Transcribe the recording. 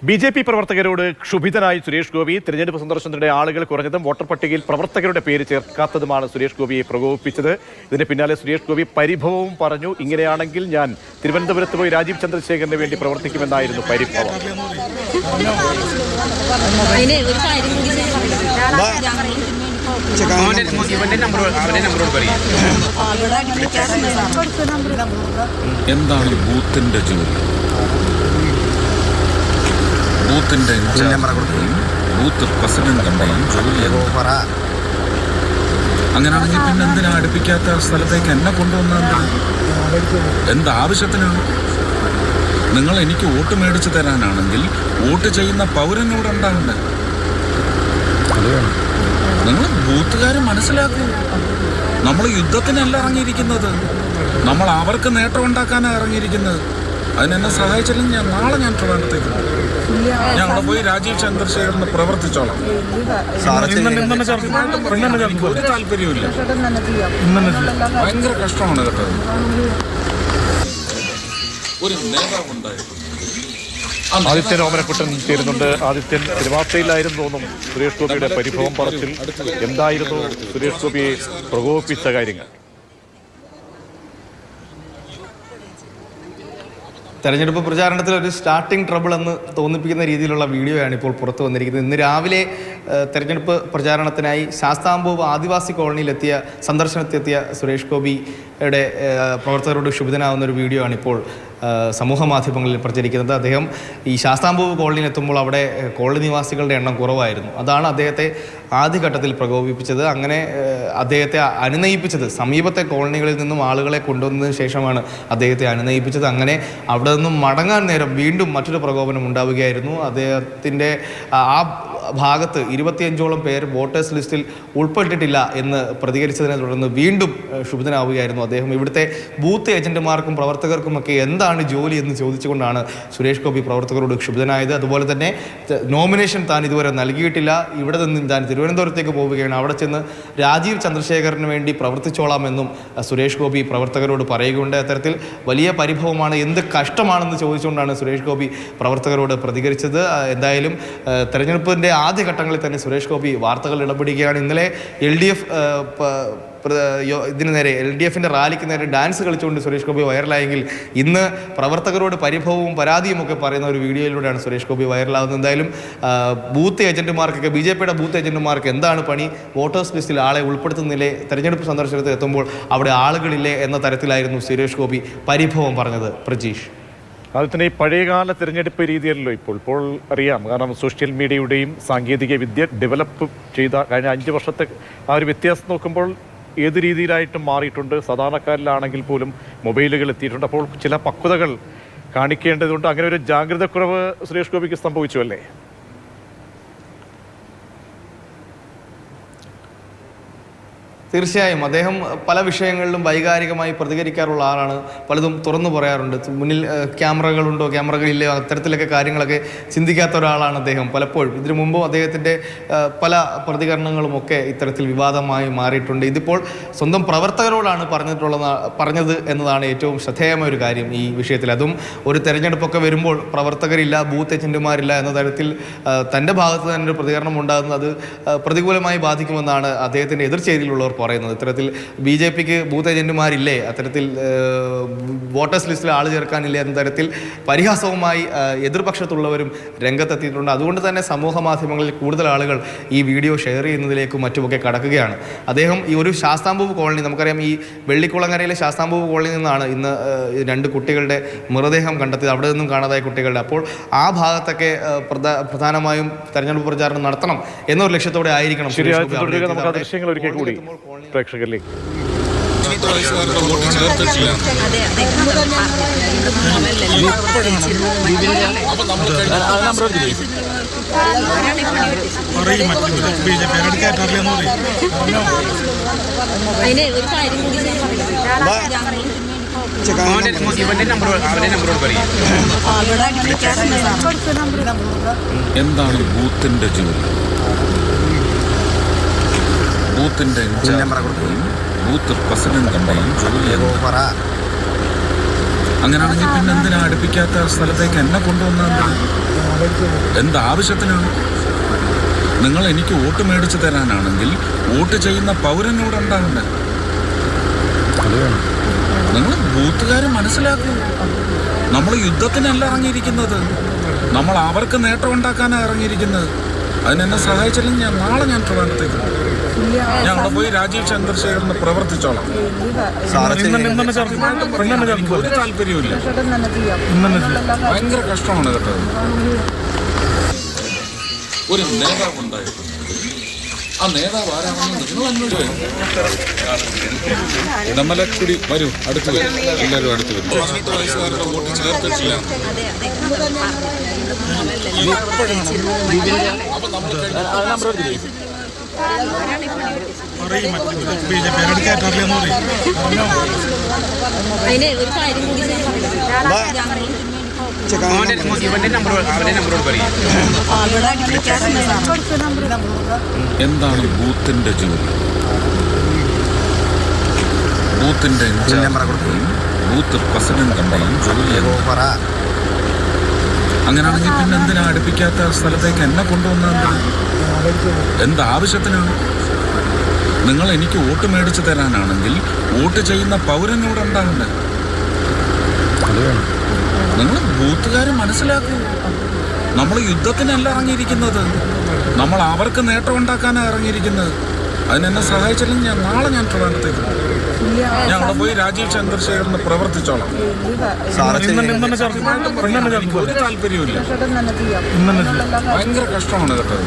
BJP പ്രവർത്തകരോട് ക്ഷുഭിതനായി സുരേഷ് ഗോപി തിരഞ്ഞെടുപ്പ് സന്ദർശനത്തിനിടെ ആളുകൾ കുറഞ്ഞതും വോട്ടർ പട്ടികയിൽ പ്രവർത്തകരുടെ പേര് ചേർക്കാത്തതുമാണ് സുരേഷ് ഗോപിയെ പ്രകോപിപ്പിച്ചത്. ഇതിന് പിന്നാലെ സുരേഷ് ഗോപി പരിഭവവും പറഞ്ഞു. ഇങ്ങനെയാണെങ്കിൽ ഞാൻ തിരുവനന്തപുരത്ത് പോയി രാജീവ് ചന്ദ്രശേഖരന് വേണ്ടി പ്രവർത്തിക്കുമെന്നായിരുന്നു പരിഭവം. എന്താണ് ബൂത്തിന്റെ ജോലി? ബൂത്തിന്റെ ബൂത്ത് പ്രസിഡന്റിന്റെയും ജോലിയാണ്. അങ്ങനെയാണെങ്കിൽ പിന്നെ എന്തിനാ അടുപ്പിക്കാത്ത സ്ഥലത്തേക്ക് എന്നെ കൊണ്ടുവന്നത്? എന്താവശ്യത്തിനാണ്? നിങ്ങൾ എനിക്ക് വോട്ട് മേടിച്ചു തരാനാണെങ്കിൽ വോട്ട് ചെയ്യുന്ന പൗരനോട് ഉണ്ടാകണ്ടേ? നിങ്ങൾ ബൂത്തുകാർ മനസ്സിലാക്കൂ, നമ്മൾ യുദ്ധത്തിനല്ല ഇറങ്ങിയിരിക്കുന്നത്, നമ്മൾ അവർക്ക് നേട്ടം ഉണ്ടാക്കാനാണ് ഇറങ്ങിയിരിക്കുന്നത്. അതിനെന്നെ സഹായിച്ചില്ലെങ്കിൽ ഞാൻ ട്രിവാൻഡ്രത്തേക്ക് ഞങ്ങൾ പോയി രാജീവ് ചന്ദ്രശേഖരന് പ്രവർത്തിച്ചോളാം. ഒരു താല്പര്യമില്ല. ഭയങ്കര കഷ്ടമാണ് കേട്ടത്. ഒരു നേതാവുണ്ടായിരുന്നു. ആദിത്യൻ ഓമനക്കുട്ടൻ ചേരുന്നുണ്ട്. ആദിത്യൻ, തിരുവാർത്തയിലായിരുന്നു തോന്നും സുരേഷ് ഗോപിയുടെ പരിഭവം പറച്ചിൽ. എന്തായിരുന്നു സുരേഷ് ഗോപിയെ പ്രകോപിപ്പിച്ച കാര്യങ്ങൾ? തെരഞ്ഞെടുപ്പ് പ്രചാരണത്തിൽ ഒരു സ്റ്റാർട്ടിംഗ് ട്രബിൾ എന്ന് തോന്നിപ്പിക്കുന്ന രീതിയിലുള്ള വീഡിയോയാണ് ഇപ്പോൾ പുറത്തു വന്നിരിക്കുന്നത്. ഇന്ന് രാവിലെ തെരഞ്ഞെടുപ്പ് പ്രചാരണത്തിനായി ശാസ്താംകോവ് ആദിവാസി കോളനിയിലെത്തിയ സന്ദർശനത്തിലെത്തിയ സുരേഷ് ഗോപിയുടെ പ്രവർത്തകരോട് ക്ഷുഭിതനാവുന്ന ഒരു വീഡിയോ ആണ് ഇപ്പോൾ സമൂഹ മാധ്യമങ്ങളിൽ പ്രചരിക്കുന്നത്. അദ്ദേഹം ഈ ശാസ്താംകോവ് കോളനിയിൽ എത്തുമ്പോൾ അവിടെ കോളനി നിവാസികളുടെ എണ്ണം കുറവായിരുന്നു. അതാണ് അദ്ദേഹത്തെ ആദ്യഘട്ടത്തിൽ പ്രകോപിപ്പിച്ചത്. അങ്ങനെ അദ്ദേഹത്തെ അനുനയിപ്പിച്ചത് സമീപത്തെ കോളനികളിൽ നിന്നും ആളുകളെ കൊണ്ടുവന്നതിന് ശേഷമാണ് അദ്ദേഹത്തെ അനുനയിപ്പിച്ചത്. അങ്ങനെ അവിടെ നിന്നും മടങ്ങാൻ നേരം വീണ്ടും മറ്റൊരു പ്രകോപനം ഉണ്ടാവുകയായിരുന്നു. അദ്ദേഹത്തിൻ്റെ ആ ഭാഗത്ത് 25ഓളം പേർ വോട്ടേഴ്സ് ലിസ്റ്റിൽ ഉൾപ്പെട്ടിട്ടില്ല എന്ന് പ്രതികരിച്ചതിനെ തുടർന്ന് വീണ്ടും ക്ഷുഭിതനാവുകയായിരുന്നു അദ്ദേഹം. ഇവിടുത്തെ ബൂത്ത് ഏജന്റുമാർക്കും പ്രവർത്തകർക്കുമൊക്കെ എന്താണ് ജോലി എന്ന് ചോദിച്ചുകൊണ്ടാണ് സുരേഷ് ഗോപി പ്രവർത്തകരോട് ക്ഷുഭിതനായത്. അതുപോലെ തന്നെ നോമിനേഷൻ താൻ ഇതുവരെ നൽകിയിട്ടില്ല, ഇവിടെ നിന്ന് താൻ തിരുവനന്തപുരത്തേക്ക് പോവുകയാണ്, അവിടെ ചെന്ന് രാജീവ് ചന്ദ്രശേഖരന് വേണ്ടി പ്രവർത്തിച്ചോളാമെന്നും സുരേഷ് ഗോപി പ്രവർത്തകരോട് പറയുകയുണ്ട്. അത്തരത്തിൽ വലിയ പരിഭവമാണ്, എന്ത് കഷ്ടമാണെന്ന് ചോദിച്ചുകൊണ്ടാണ് സുരേഷ് ഗോപി പ്രവർത്തകരോട് പ്രതികരിച്ചത്. എന്തായാലും തെരഞ്ഞെടുപ്പിൻ്റെ ആദ്യഘട്ടങ്ങളിൽ തന്നെ സുരേഷ് ഗോപി വാർത്തകൾ ഇടപെടുകയാണ്. ഇന്നലെ LDF ഇതിന് നേരെ LDFിൻ്റെ റാലിക്ക് നേരെ ഡാൻസ് കളിച്ചുകൊണ്ട് സുരേഷ് ഗോപി വൈറലായെങ്കിൽ ഇന്ന് പ്രവർത്തകരോട് പരിഭവവും പരാതിയും ഒക്കെ പറയുന്ന ഒരു വീഡിയോയിലൂടെയാണ് സുരേഷ് ഗോപി വൈറലാകുന്നത്. എന്തായാലും ബൂത്ത് ഏജന്റുമാർക്കൊക്കെ BJPയുടെ ബൂത്ത് ഏജന്റുമാർക്ക് എന്താണ് പണി? വോട്ടേഴ്സ് ലിസ്റ്റിൽ ആളെ ഉൾപ്പെടുത്തുന്നില്ലേ? തെരഞ്ഞെടുപ്പ് സന്ദർശനത്തിൽ എത്തുമ്പോൾ അവിടെ ആളുകളില്ലേ എന്ന തരത്തിലായിരുന്നു സുരേഷ് ഗോപി പരിഭവം പറഞ്ഞത്. പ്രജീഷ്, അതിന് ഈ പഴയകാല തിരഞ്ഞെടുപ്പ് രീതിയല്ലോ ഇപ്പോൾ അറിയാം. കാരണം സോഷ്യൽ മീഡിയയുടെയും സാങ്കേതിക വിദ്യ ഡെവലപ്പ് ചെയ്ത കഴിഞ്ഞ 5 വർഷത്തെ ആ ഒരു വ്യത്യാസം നോക്കുമ്പോൾ ഏത് രീതിയിലായിട്ടും മാറിയിട്ടുണ്ട്. സാധാരണക്കാരിലാണെങ്കിൽ പോലും മൊബൈലുകൾ എത്തിയിട്ടുണ്ട്. അപ്പോൾ ചില പക്വതകൾ കാണിക്കേണ്ടതുണ്ട്. അങ്ങനെ ഒരു ജാഗ്രതക്കുറവ് സുരേഷ് ഗോപിക്ക് സംഭവിച്ചു അല്ലേ? തീർച്ചയായും അദ്ദേഹം പല വിഷയങ്ങളിലും വൈകാരികമായി പ്രതികരിക്കാറുള്ള ആളാണ്. പലതും തുറന്നു പറയാറുണ്ട്. മുന്നിൽ ക്യാമറകളുണ്ടോ ക്യാമറകളില്ലയോ അത്തരത്തിലൊക്കെ കാര്യങ്ങളൊക്കെ ചിന്തിക്കാത്ത ഒരാളാണ് അദ്ദേഹം. പലപ്പോഴും ഇതിനു മുമ്പും അദ്ദേഹത്തിൻ്റെ പല പ്രതികരണങ്ങളുമൊക്കെ ഇത്തരത്തിൽ വിവാദമായി മാറിയിട്ടുണ്ട്. ഇതിപ്പോൾ സ്വന്തം പ്രവർത്തകരോടാണ് പറഞ്ഞത് എന്നതാണ് ഏറ്റവും ശ്രദ്ധേയമായ ഒരു കാര്യം ഈ വിഷയത്തിൽ. അതും ഒരു തെരഞ്ഞെടുപ്പൊക്കെ വരുമ്പോൾ പ്രവർത്തകരില്ല, ബൂത്ത് ഏജന്റുമാരില്ല എന്ന തരത്തിൽ തൻ്റെ ഭാഗത്ത് തന്നെ ഒരു പ്രതികരണം ഉണ്ടാകുന്നത് അത് പ്രതികൂലമായി ബാധിക്കുമെന്നാണ് അദ്ദേഹത്തിൻ്റെ എതിർചേരിയിലുള്ളവർ പറയുന്നത്. ഇത്തരത്തിൽ BJPക്ക് ബൂത്ത് ഏജന്റുമാരില്ലേ, അത്തരത്തിൽ വോട്ടേഴ്സ് ലിസ്റ്റിൽ ആൾ ചേർക്കാനില്ലേ എന്ന തരത്തിൽ പരിഹാസവുമായി എതിർപക്ഷത്തുള്ളവരും രംഗത്തെത്തിയിട്ടുണ്ട്. അതുകൊണ്ട് തന്നെ സമൂഹ മാധ്യമങ്ങളിൽ കൂടുതൽ ആളുകൾ ഈ വീഡിയോ ഷെയർ ചെയ്യുന്നതിലേക്കും മറ്റുമൊക്കെ കടക്കുകയാണ്. അദ്ദേഹം ഈ ഒരു ശാസ്താംകോവ് കോളനി, നമുക്കറിയാം ഈ വെള്ളിക്കുളങ്ങരയിലെ ശാസ്താംകോവ് കോളനിയിൽ നിന്നാണ് ഇന്ന് 2 കുട്ടികളുടെ മൃതദേഹം കണ്ടെത്തിയത്, അവിടെ നിന്നും കാണാതായ കുട്ടികളുടെ. അപ്പോൾ ആ ഭാഗത്തൊക്കെ പ്രധാനമായും തെരഞ്ഞെടുപ്പ് പ്രചാരണം നടത്തണം എന്നൊരു ലക്ഷ്യത്തോടെ ആയിരിക്കണം ദൃശ്യങ്ങൾ ഒരിക്കൽ കൂടി പ്രേക്ഷകരിലേക്ക്. എന്താണ് ബൂത്തിന്റെ ജോലി? ബൂത്തിന്റെ ബൂത്ത് പ്രസിഡന്റിന്റെയും ജോലിയാണ്. അങ്ങനെയാണെങ്കിൽ പിന്നെ എന്തിനാ അടുപ്പിക്കാത്ത സ്ഥലത്തേക്ക് എന്നെ കൊണ്ടുവന്നത്? എന്താവശ്യത്തിനാണ്? നിങ്ങൾ എനിക്ക് വോട്ട് മേടിച്ചു തരാനാണെങ്കിൽ വോട്ട് ചെയ്യുന്ന പൗരനോട് ഉണ്ടാകണ്ടേ? നിങ്ങൾ ബൂത്തുകാരെ മനസ്സിലാക്കൂ. നമ്മൾ യുദ്ധത്തിനല്ല ഇറങ്ങിയിരിക്കുന്നത്, നമ്മൾ അവർക്ക് നേട്ടം ഉണ്ടാക്കാനാണ് ഇറങ്ങിയിരിക്കുന്നത്. അതിനെന്നെ സഹായിച്ചില്ലെങ്കിൽ നാളെ ട്രിവാൻഡ്രത്തേക്ക് ഞാൻ അവിടെ പോയി രാജീവ് ചന്ദ്രശേഖരന് പ്രവർത്തിച്ചോളാം. എനിക്ക് ഒരു താല്പര്യമില്ല. ഭയങ്കര കഷ്ടമാണ് കേട്ടത്. ഒരു നേതാവ് ഉണ്ടായിരുന്നു. ആ നേതാവ് ആരാണെന്ന് നിങ്ങൾ അന്വേഷിച്ചു. ഇടമലക്കുടി വരൂ, അടുത്ത് വരും, എല്ലാവരും അടുത്ത് വരും. 18 വയസ്സുകാരുടെ വോട്ട് ചേർത്തിട്ടില്ല. അപ്പൊ നമ്മൾ എന്താണ് ബൂത്തിന്റെ ജോലി? ബൂത്തിന്റെ ബൂത്ത് പ്രസിഡന്റിന്റെയും ജോലി. അങ്ങനെയാണെങ്കിൽ പിന്നെ എന്തിനാ അടുപ്പിക്കാത്ത സ്ഥലത്തേക്ക് എന്നെ കൊണ്ടുവന്നത്? എന്താവശ്യത്തിനാണ്? നിങ്ങൾ എനിക്ക് വോട്ട് മേടിച്ചു തരാനാണെങ്കിൽ വോട്ട് ചെയ്യുന്ന പൗരനോട് ഉണ്ടാകണ്ടേ? നിങ്ങൾ ബൂത്തുകാരെ മനസ്സിലാക്കൂ. നമ്മൾ യുദ്ധത്തിനല്ല ഇറങ്ങിയിരിക്കുന്നത്, നമ്മൾ അവർക്ക് നേട്ടം ഉണ്ടാക്കാനാണ് ഇറങ്ങിയിരിക്കുന്നത്. അതിനെന്നെ സഹായിച്ചില്ലെങ്കിൽ നാളെ ട്രിവാൻഡ്രത്തേക്ക് ഞാൻ അവിടെ പോയി രാജീവ് ചന്ദ്രശേഖരന് പ്രവർത്തിച്ചോളാം. എനിക്ക് ഒരു താല്പര്യമില്ല. ഭയങ്കര കഷ്ടമാണ് കേട്ടത്.